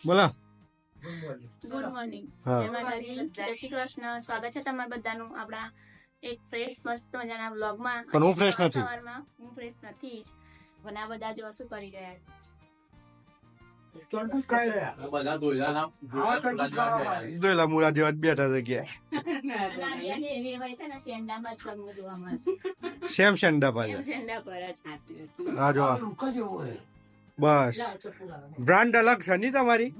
બોલો. Good morning. હા. જય માતાજી, જય શ્રી કૃષ્ણ. સ્વાગત છે તમારા બધાનું આપણા એક ફ્રેશ મસ્ત મજાના વ્લોગમાં. પણ હું fresh નથી. સવારમાં હું ફ્રેશ નથી જ, પણ આ બધા જો શું કરી રહ્યા દોયલા મુરા જેવા જ બેઠા છે કે સેમ શેન્ડા પાછા. હા જો બસ બ્રાન્ડ અલગ છે ની તમારી.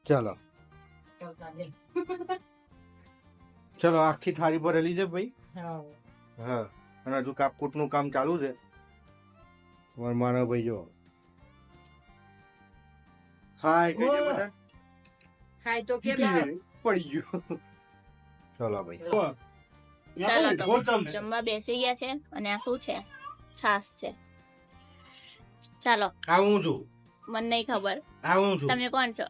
ચલો ચલો આખી થાળી ભરેલી છે ભાઈ. હા અને હજુ કાપકૂટ નું કામ ચાલુ છે. તમારા માનવ ભાઈ જો હાય કે જે બધા ખાય તો કે પડી ગયું. ચલો ભાઈ ચાલો તો જમવા બેસી ગયા છે અને આ શું છે? છાસ છે. ચાલો આવું છું મને નહીં ખબર આવું છું તમે કોણ છો?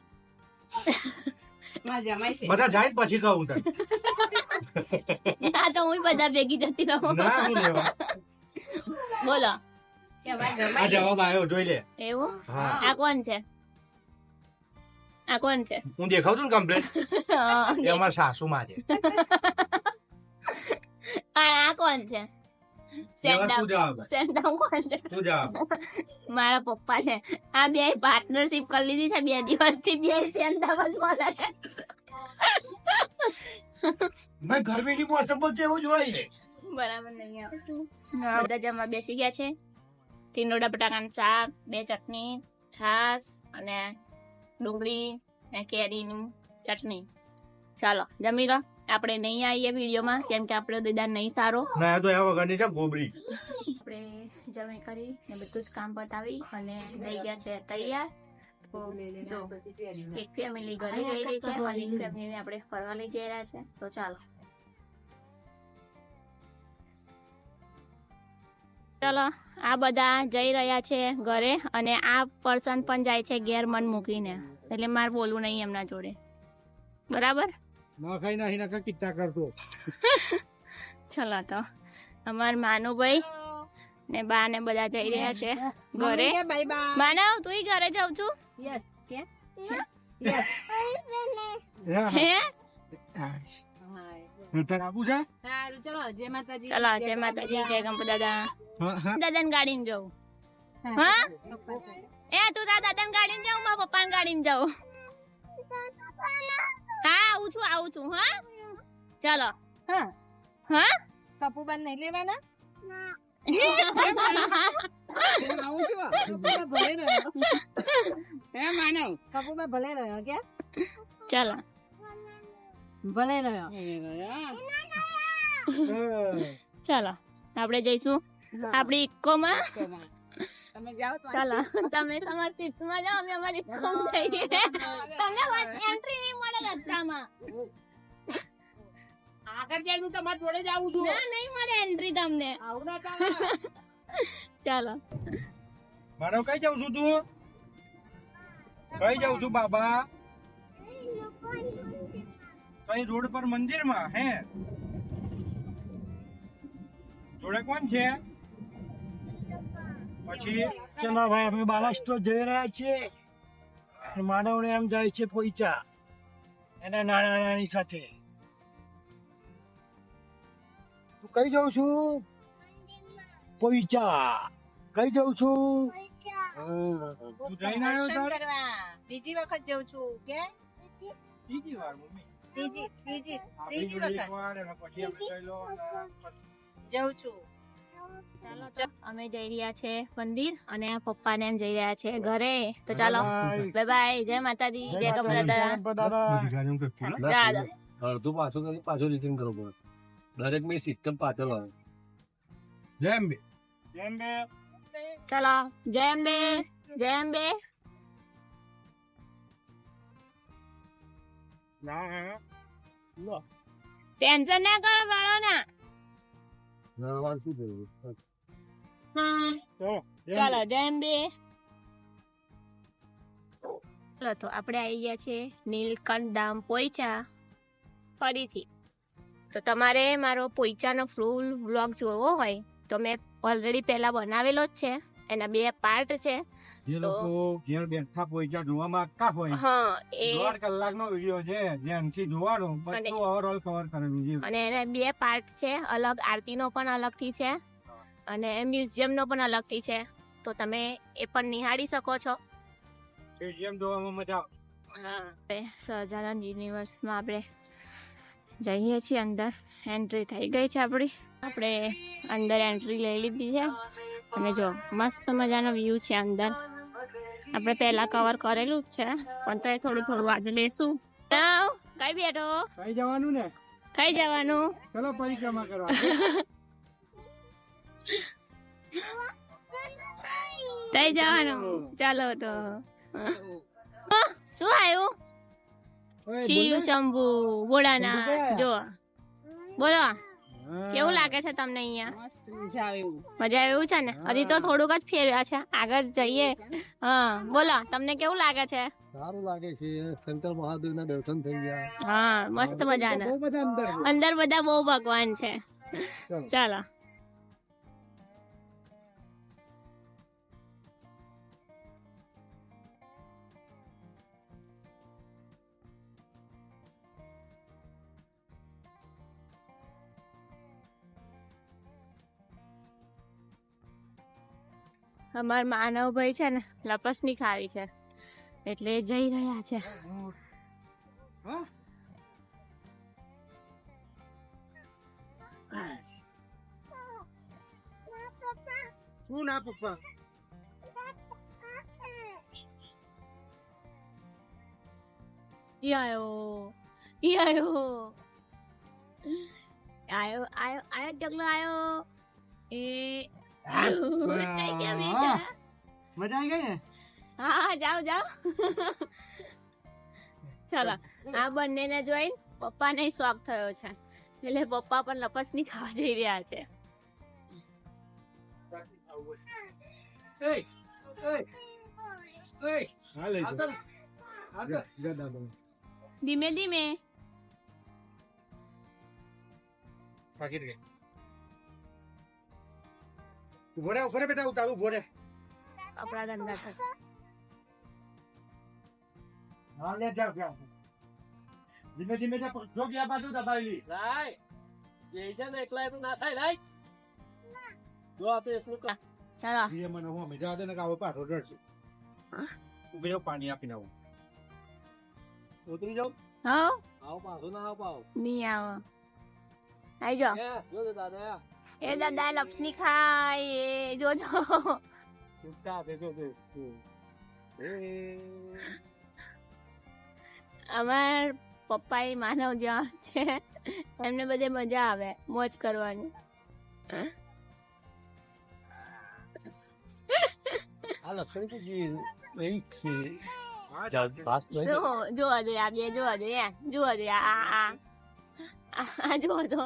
બધા જાય પછી કહું તને. હા તો હું બધા ભેગી જતી રહું. ના હું લેવા બોલો આ જવાબ આવ્યો જોઈ લે. એવું? હા આ કોણ છે? આ કોણ છે? હું દેખાવ છું ને કમ્પ્લેટ એ અમારા સાસુ માં છે. આ કોણ છે? તું જવાબ સેન્ડા કોણ છે? તું જવાબ. મારા પપ્પા છે. આ બે પાર્ટનરશિપ કરી લીધી છે 2 દિવસથી. બે સેન્ડા બસ બોલે છે. મેં ગરમીની મોસમ માં એવું જ હોય ને. બરાબર નહીં આવતું. બધા જમવા બેસી ગયા છે. ટીંડોળા બટાકાનું શાક, 2 ચટણી, છાસ અને ડુંગળી અને કેરીનું ચટણી. ચાલો જમી લો. આપણે નહીં આવીએ વિડીયોમાં કેમ કે આપણો દીદા નહીં સારો. ના તો એવા વગરની છે ગોબરી. આપણે જમી કરી ને બધું જ કામ પતાવી અને થઈ ગયા છે તૈયાર. તો જો એક ફેમિલી ઘરે જઈ રહી છે અને એક ફેમિલીને આપણે ફરવા લઈ જઈ રહ્યા છે. તો ચાલો ચલો આ બધા જઈ રહ્યા છે ઘરે અને આ પર્સન પણ જાય છે ઘેર મન મૂકીને. એટલે મારે બોલવું નહીં એમના જોડે. બરાબર? ના ખાઈ નાખી નાખા કિસ્સા કરતો. ચલો તો અમાર માનુભાઈ ને બા ને બધા જઈ રહ્યા છે ઘરે. Bye bye. માનવ તું ઘરે જાઉં છું યસ કે હે? આપું છે સારું ચલો જય માતાજી. ચલો જય માતાજી, જય ગણપત દાદા. દાદાને ગાડીને જાઉં. હા એ તું તારા દાદાને ગાડીને જાઉં, મારા પપ્પાને ગાડીને જાઉં. હા આવું છું હા ચાલો. હા હા કપૂબાન નહીં લેવાના. માનવ કપૂબા ભલે રહ્યો કે ચાલો ભલે રહ્યો. ચાલો આપણે જઈશું આપણી ઇકોમાં. તમે જાઓ તો ચાલો તમે તમારી સીટમાં જાઓ, અમે અમારી ઇકોમાં જઈએ. તમને એન્ટ્રી નહીં મળે રસ્તામાં. આગળ જઈને તમારે જોડે જ આવું છું. ના નહીં મળે એન્ટ્રી તમને. આવું ના ચાલો માનવ કઈ જાઉં છું તું? કઈ જાઉં છું બાબા? કઈ રોડ પર મંદિર માં હે? જોડે કોણ છે? પછી ચલો ભાઈ અમે મહારાષ્ટ્ર જઈ રહ્યા છીએ. માનવ ને એમ જાય છે પોઈચા એના નાના નાની સાથે. તું કઈ જાઉં છું? પોઈચા. કઈ જાઉં છું? તું જઈને આવ્યો દર્શન તાર? કરવા બીજી વખત જઉં છું કે બીજી વાર મમ્મી. ત્રીજી આપણી વખત એક વાર એના પછી અમે જઈ લો અને જઉં છું. ચાલો તો અમે જઈ રહ્યા છે મંદિર અને આ પપ્પા ને એમ જઈ રહ્યા છે ઘરે. તો ચાલો બાય બાય, જય માતાજી, જય ગણપત દાદા. દાદા અડધું પાછું કરી પાછું રિટર્ન કરવું પડે. દરેક મેં સિસ્ટમ પાછળ આવે. જય અંબે. જય અંબે. ચાલો જય અંબે, જય અંબે. ટેન્શન ના કરો વાળો ના. નરવા શું થયું? ચાલો જય અંબે. ચાલો તો આપણે આવી ગયા છે નીલકંઠ ધામ પોઈચા ફરીથી. તો તમારે મારો પોઈચાનો ફૂલ વ્લોગ જોવો હોય તો મેં ઓલરેડી પહેલા બનાવેલો જ છે, એના 2 પાર્ટ છે. જે તો- લોકો ઘેર બેઠા પૈસા જોવા માંગતા હોય હા એ 1.5 કલાકનો વિડીયો છે ધ્યાનથી જોવાનો અને- બધું ઓવરઓલ કવર કરેલું છે. અને એને 2 પાર્ટ છે, અલગ આરતીનો પણ અલગથી છે અને મ્યુઝિયમનો પણ અલગથી છે. તો તમે એ પણ નિહાળી શકો છો. મ્યુઝિયમ જોવામાં મજા આવે. સહજાનંદ યુનિવર્સમાં આપણે જઈએ છીએ. અંદર એન્ટ્રી થઈ ગઈ છે આપણી. આપણે અંદર એન્ટ્રી લઈ લીધી છે અને જો મસ્ત મજાનો વ્યૂ છે અંદર. આપણે પહેલા કવર કરેલું જ છે પણ તો થોડું આજે લેશું. કઈ બેઠો કઈ જવાનું ને કઈ જવાનું? ચલો પરિક્રમા કરવા. કઈ જવાનું? ચાલો તો. શું આવ્યું? ઓય, શિવ બોલો. શંભુ ભોળાના. શંભુ કયા? જો બોલો હા. કેવું લાગે છે તમને અહીંયા? મજા આવ્યું. મજા આવે એવું છે ને? હજી તો થોડુંક જ ફેર્યા છે, આગળ જઈએ. હા બોલો તમને કેવું લાગે છે? સારું લાગે છે શંકર મહાદેવ ના દર્શન થઈ ગયા. હા મસ્ત મજાના. બહુ બધા અંદર છે. અંદર બધા બહુ ભગવાન છે. ચાલો. ચાલો. અમાર માનવભાઈ છે ને લપસની ખાવી છે એટલે એ જઈ રહ્યા છે. હા? શું ના પપ્પા? ઈ આયો ઈ આયો આયો આયો આયો જગલો આયો એ કઈ ગયા બેટા? મજા આવી ગઈ ને? હા જાઓ જાઓ. ચાલો આ બંનેને જોઈને પપ્પાને શોખ થયો છે એટલે પપ્પા પણ લપસની ખાવા જઈ રહ્યા છે. હા લઈ આગળ, આગળ. જા દાદા. ધીમે ધીમે. પાકીટ ગઈ. ઉભો રે બેટા, ઉતારું ઉભો રે. કપડા ધંધા થશે. હા લે જાવ જાવ. ધીમે ધીમે જા, જો ગયા બાજુ દબાવી. લાય એ છે ને એકલા એકલું ના થાય લાય. જો આપણે એકલું કામ. ચાલો એ મને હું મજા આવે ને કે આવો પાછો ડરશે. ઉભી રહો, પાણી આપીને આવું. ઉતરી જાઓ. હા આવો પાછો ના આવો પાવ. નહીં આવો. આઈ જાઓ. જો દાદા એ દાદા લપસની ખાય એ જોજો. ચૂપતા દેખો દે. અમાર પપ્પા એ માનવ જ્યાં છે એમને બધે મજા આવે મોજ કરવાની. આ લક્ષણ કે જી નહીં છે. હા, ચાલ પાસ નહીં. જોવા દે આ બે જોવા દે જોવા દે આ જોવા દો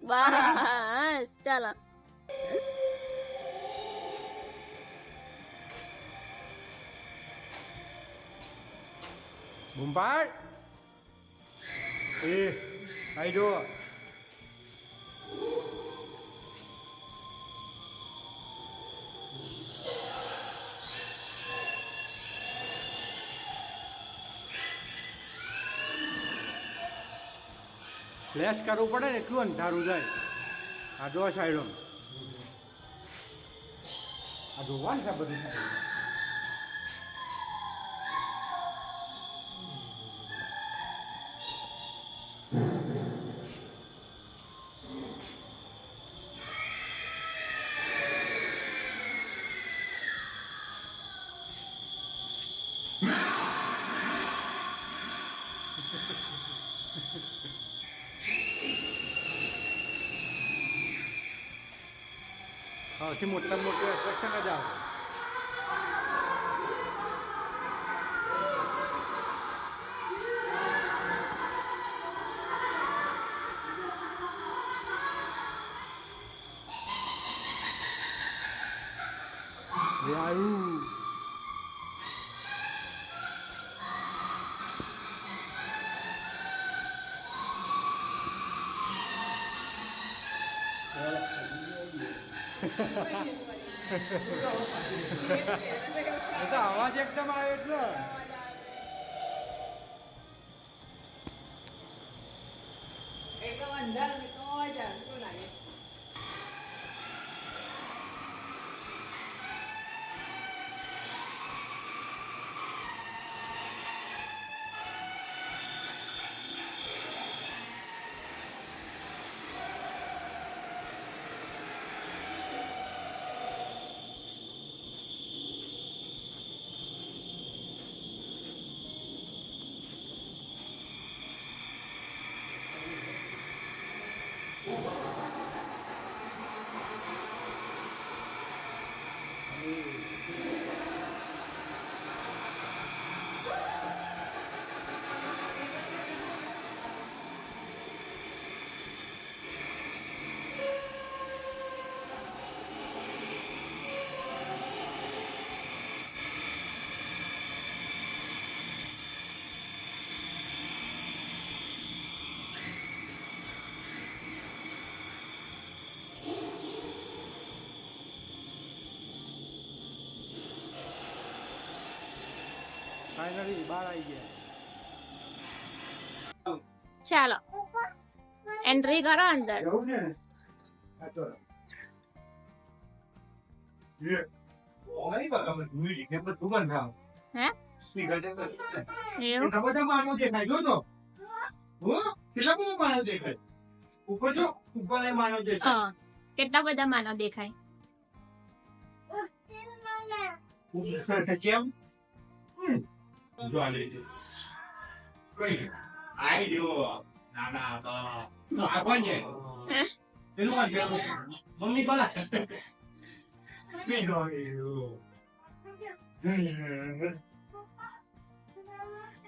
બસ ચાલો. બુમ્બાડ એ આઈ જો. ફ્લેશ કરવું પડે ને એટલું અંધારું જાય. આ જો સાઈડો આ જોવાનું છે બધું. સૌથી મોટા મોટું એટ્રેક્શન જ આવે. એ આવ્યું. એ તો અવાજ એકદમ આવે એટલે ફાઇનલી બહાર આવી ગયા. ચાલો એન્ટ્રી કરો અંદર. જવું ને આ તો ये ઓય બકા મને મ્યુઝિક ને બધું બંધ રાખ. હે સ્પીકર દે. એવું એટલા બધા માણસો દેખાય જો તો હો કેટલા બધા માણસો દેખાય ઉપર જો ઉપર એ માણસો દેખાય. હા કેટલા બધા માનવ દેખાય. કેમ જો આ લઈ આઈ જો ના ના તો આ કોણ છે એનું કોણ છે મમ્મી બોલા બીજો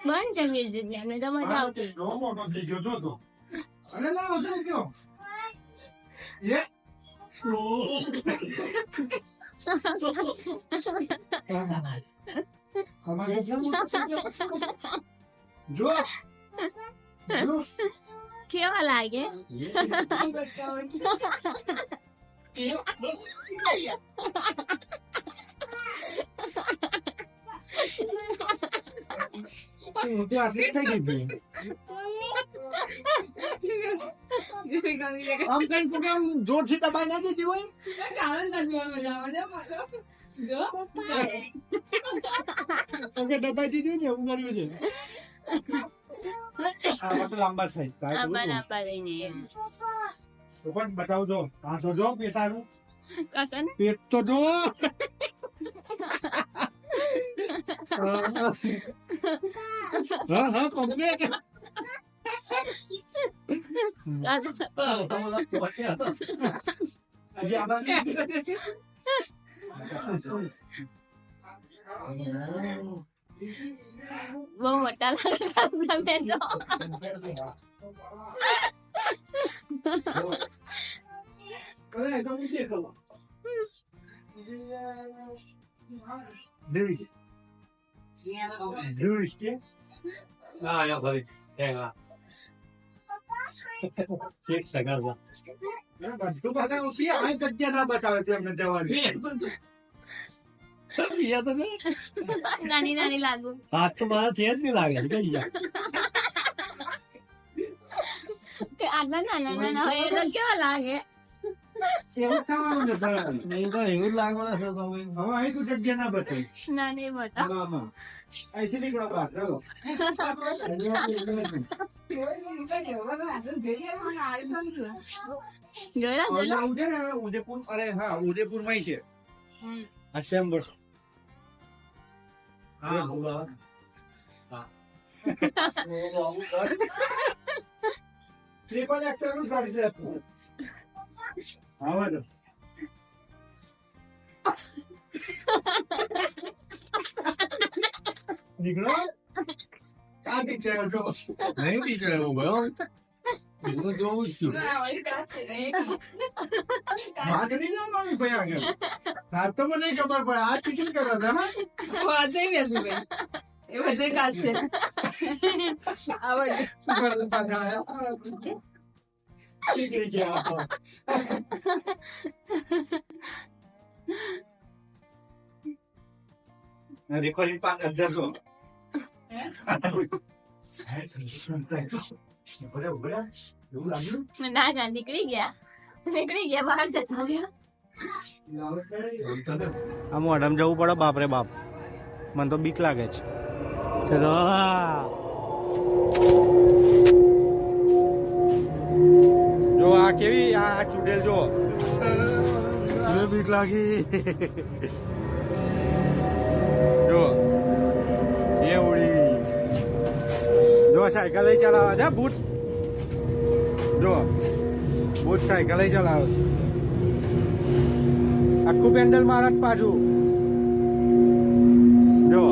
બંધ છે મ્યુઝિક ને અમને તો મજા આવતી. અરે ના વધારે કયો એ જો જો કેવા લાગે. આમ કઈ તું કેમ જોરથી દબાઈ ના દીધી હોય દબાઈ દીધી ને એવું કર્યું છે આ તો લાંબા થાય આંબા લાંબા લઈને તો પણ બતાવજો આ તો જો પેટાનું કસન પેટ તો જો હા હા કમ્પ્લીટ બહુ મોટા લાગે તમે તો બધું બતાવું છે આ જગ્યા ના બતાવે તેમને જવાની નાની નાની લાગુ. હાથ તો મારા છે જ નહીં લાગે કઈ જાય આટલા નાના નાના હોય તો કેવા લાગે. એવું થવાનું ને ભરણ. નહીં તો એવું જ લાગવાના છે તમે હવે અહીં તું જગ્યા ના બતાવી ના નહીં મોટા અહીંથી નીકળો બહાર ચાલો જોયેલા ઉદયપુર અરે હા ઉદયપુર માં છે આ ચેમ્બર ટ્રિપલ એક્ટર નું કાઢી દે આવા દો નીકળો આ ટીચર જો નહીં ટીચર એવું ગયો હું જોઉં જ છું માગણી ના મારી ભાઈ આગળ આ તો મને ખબર પડે આ ટીચર કરો તમે રેકોર્ડિંગ 5 ના ના નીકળી ગયા બહાર જતા રહ્યા. આ મોઢામાં જવું પડે બાપ રે બાપ, મને તો બીક લાગે છે. ચલો જો આ કેવી આ ચૂડેલ જો બીક લાગી. જો એ ઉડી જો સાયકલ લઈ ચલાવે છે બૂટ, જો બૂટ સાયકલ લઈ ચલાવે, આખું પેન્ડલ મારા જ પાછું જો.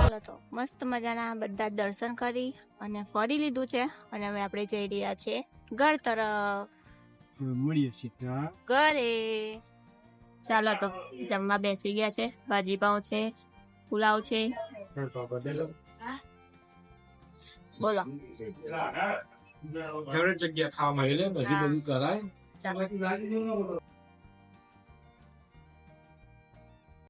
ચાલો તો મસ્ત મજાના બધા દર્શન કરી અને ફરી લીધું છે અને હવે આપણે જઈ રહ્યા છીએ ઘર તરફ. મળીએ છીએ ઘરે ચાલો તો જમવા બેસી ગયા છે. ભાજી પાઉં છે, પુલાવ છે. બોલો ફેવરેટ જગ્યા ખાવા મળે પછી બધું કરાય. ચાલો